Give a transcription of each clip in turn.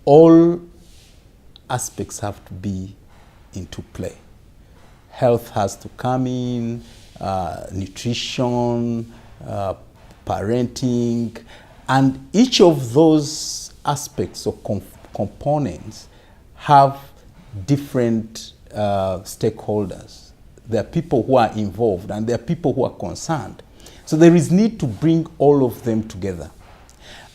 all aspects have to be into play. Health has to come in, nutrition, parenting, and each of those aspects or components have different stakeholders. There are people who are involved and there are people who are concerned. So there is need to bring all of them together.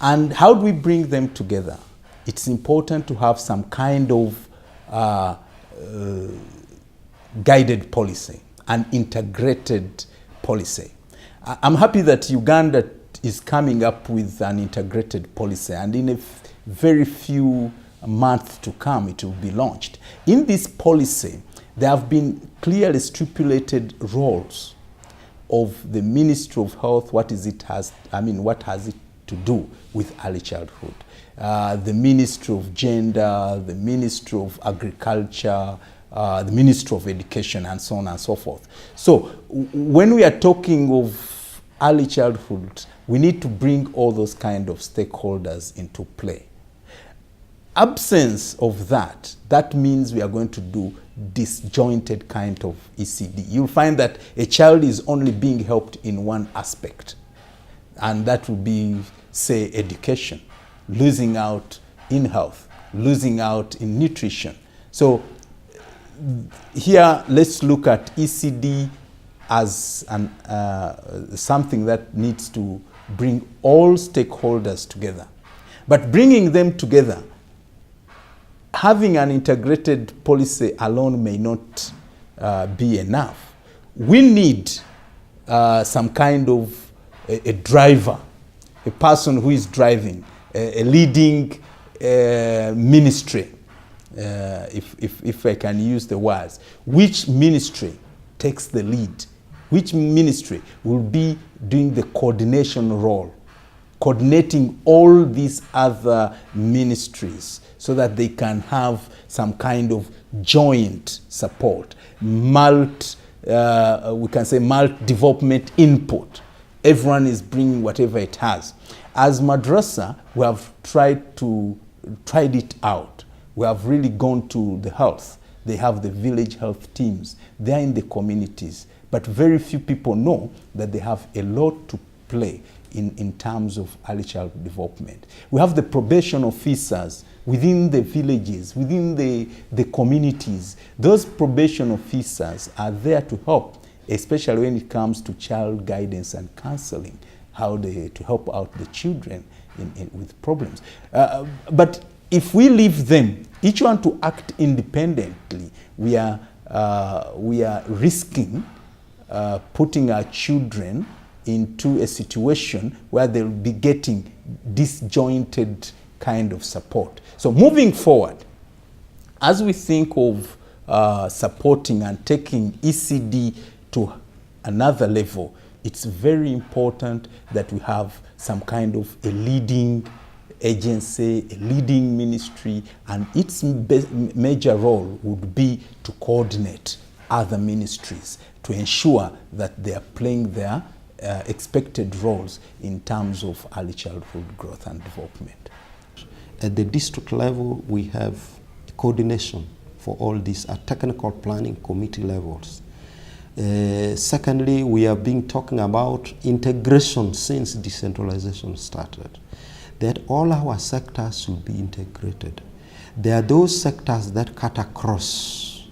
And how do we bring them together? It's important to have some kind of guided policy, an integrated policy. I'm happy that Uganda is coming up with an integrated policy, and in a very few months to come it will be launched. In this policy, there have been clearly stipulated roles of the Ministry of Health. What has it to do with early childhood? The Ministry of Gender, the Ministry of Agriculture, the Ministry of Education, and so on and so forth. So when we are talking of early childhood, we need to bring all those kind of stakeholders into play. Absence of that, that means we are going to do disjointed kind of ECD. You'll find that a child is only being helped in one aspect, and that will be, say, education, losing out in health, losing out in nutrition. So here, let's look at ECD as something that needs to bring all stakeholders together. But bringing them together, having an integrated policy alone may not be enough. We need some kind of a driver, a person who is driving, a leading ministry, if I can use the words. Which ministry takes the lead? Which ministry will be doing the coordination role, coordinating all these other ministries so that they can have some kind of joint support, we can say multi-development input. Everyone is bringing whatever it has. As madrasa, we have tried it out. We have really gone to the health. They have the village health teams. They're in the communities. But very few people know that they have a lot to play in terms of early childhood development. We have the probation officers within the villages, within the communities. Those probation officers are there to help, especially when it comes to child guidance and counseling, to help out the children with problems. But if we leave them, each one to act independently, we are risking putting our children into a situation where they'll be getting disjointed kind of support. So moving forward, as we think of supporting and taking ECD to another level, it's very important that we have some kind of a leading agency, a leading ministry, and its major role would be to coordinate other ministries to ensure that they are playing their expected roles in terms of early childhood growth and development. At the district level, we have coordination for all these at technical planning committee levels. Secondly, we have been talking about integration since decentralization started, that all our sectors should be integrated. There are those sectors that cut across.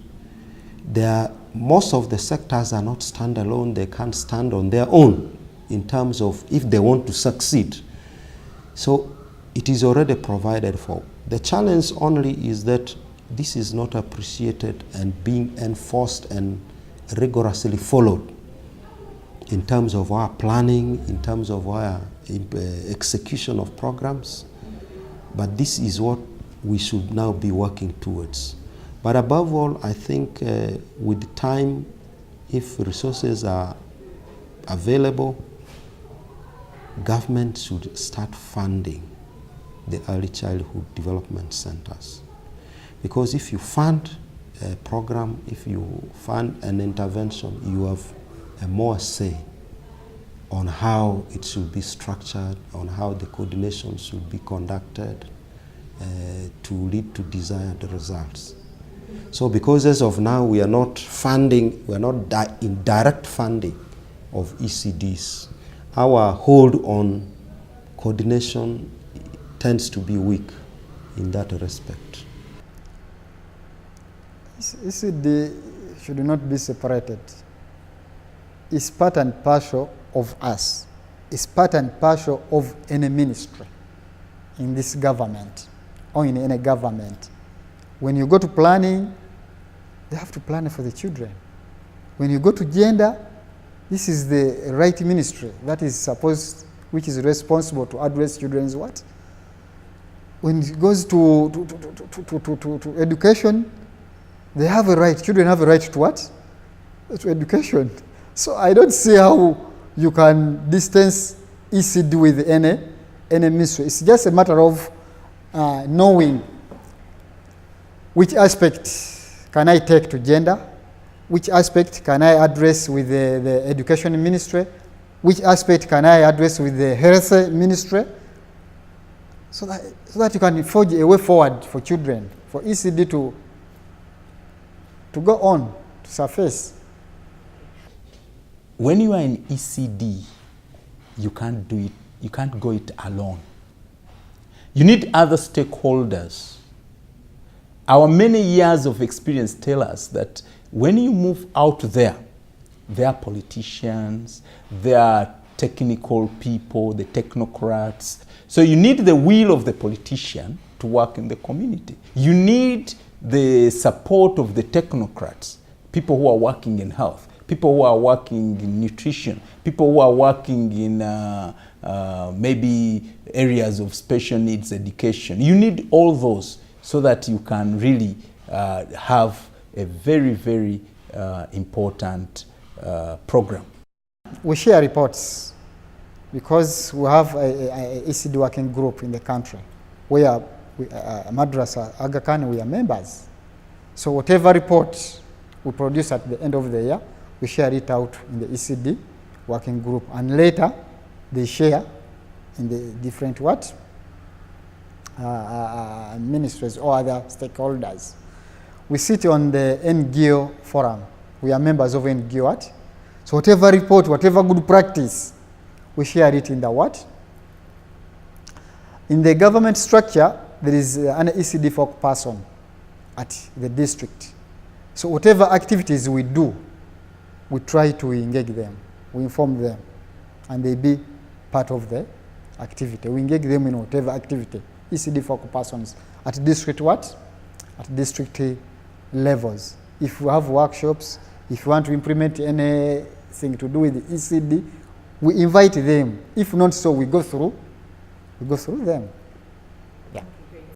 Most of the sectors are not standalone. They can't stand on their own in terms of if they want to succeed. So it is already provided for. The challenge only is that this is not appreciated and being enforced and rigorously followed in terms of our planning, in terms of our execution of programs. But this is what we should now be working towards. But above all, I think with time, if resources are available, government should start funding the early childhood development centers. Because if you fund a program, if you fund an intervention, you have a more say on how it should be structured, on how the coordination should be conducted, to lead to desired results. So because as of now we are not funding, we are not in direct funding of ECDs, our hold on coordination tends to be weak in that respect. ECD should not be separated. It's part and parcel of us. It's part and parcel of any ministry in this government or in any government. When you go to planning, they have to plan for the children. When you go to gender, this is the right ministry that is supposed, which is responsible to address children's what? When it goes to education, they have a right, children have a right to what? To education. So I don't see how you can distance ECD with any ministry. It's just a matter of knowing which aspect can I take to gender, which aspect can I address with the education ministry, which aspect can I address with the health ministry, so that you can forge a way forward for children, for ECD to go on, to surface. When you are in ECD, you can't do it, you can't go it alone. You need other stakeholders. Our many years of experience tell us that when you move out there are politicians, there are technical people, the technocrats. So you need the will of the politician to work in the community. You need the support of the technocrats, people who are working in health, people who are working in nutrition, people who are working in maybe areas of special needs education. You need all those so that you can really have a very, very important program. We share reports because we have a ECD working group in the country where Madrasa, Aga Khan, we are members. So whatever report we produce at the end of the year, we share it out in the ECD working group, and later they share in the different ministries or other stakeholders. We sit on the NGO forum. We are members of NGO. So whatever report, whatever good practice, we share it in the In the government structure, there is an ECD folk person at the district. So whatever activities we do, we try to engage them, we inform them, and they be part of the activity. We engage them in whatever activity. ECD folk persons at district At district levels. If we have workshops, if we want to implement anything to do with the ECD, we invite them. If not so, we go through them.